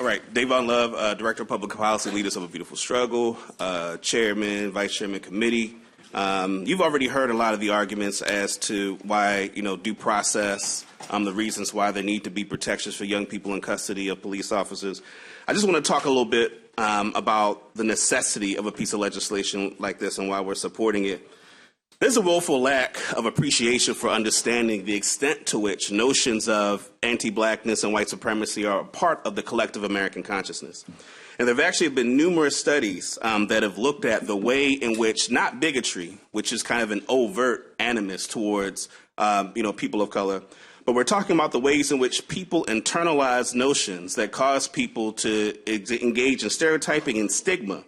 All right, Dayvon Love, Director of Public Policy, Leaders of a Beautiful Struggle, Chairman, Vice Chairman Committee. You've already heard a lot of the arguments as to why, due process, the reasons why there need to be protections for young people in custody of police officers. I just want to talk a little bit about the necessity of a piece of legislation like this and why we're supporting it. There's a woeful lack of appreciation for understanding the extent to which notions of anti-blackness and white supremacy are a part of the collective American consciousness. And there have actually been numerous studies that have looked at the way in which, not bigotry, which is kind of an overt animus towards people of color, but we're talking about the ways in which people internalize notions that cause people to engage in stereotyping and stigma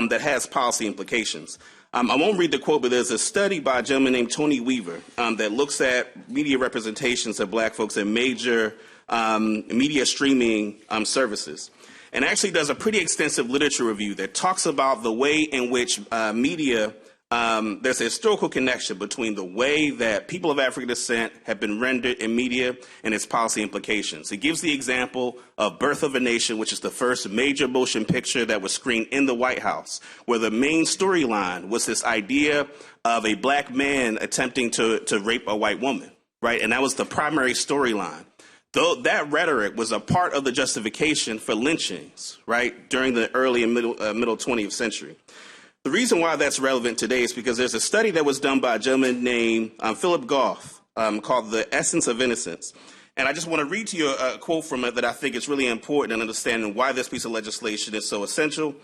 that has policy implications. I won't read the quote, but there's a study by a gentleman named Tony Weaver that looks at media representations of black folks in major media streaming services, and actually does a pretty extensive literature review that talks about the way in which media, there's a historical connection between the way that people of African descent have been rendered in media and its policy implications. He gives the example of Birth of a Nation, which is the first major motion picture that was screened in the White House, where the main storyline was this idea of a black man attempting to rape a white woman, right? And that was the primary storyline. Though that rhetoric was a part of the justification for lynchings, right, during the early and middle 20th century. The reason why that's relevant today is because there's a study that was done by a gentleman named Philip Goff called The Essence of Innocence. And I just want to read to you a quote from it that I think is really important in understanding why this piece of legislation is so essential.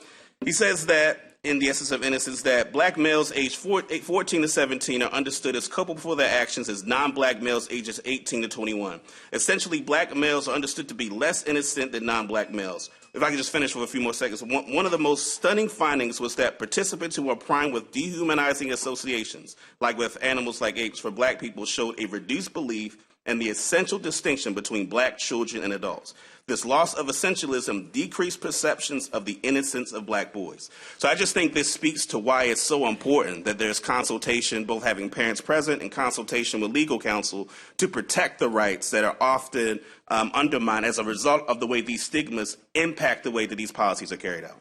He says that, in The Essence of Innocence, that black males aged 14 to 17 are understood as culpable for their actions as non-black males ages 18 to 21. Essentially, black males are understood to be less innocent than non-black males. If I could just finish with a few more seconds. One of the most stunning findings was that participants who were primed with dehumanizing associations, like with animals like apes, for black people showed a reduced belief in the essential distinction between black children and adults. This loss of essentialism decreased perceptions of the innocence of black boys. So I just think this speaks to why it's so important that there's consultation, both having parents present and consultation with legal counsel to protect the rights that are often undermined as a result of the way these stigmas impact the way that these policies are carried out.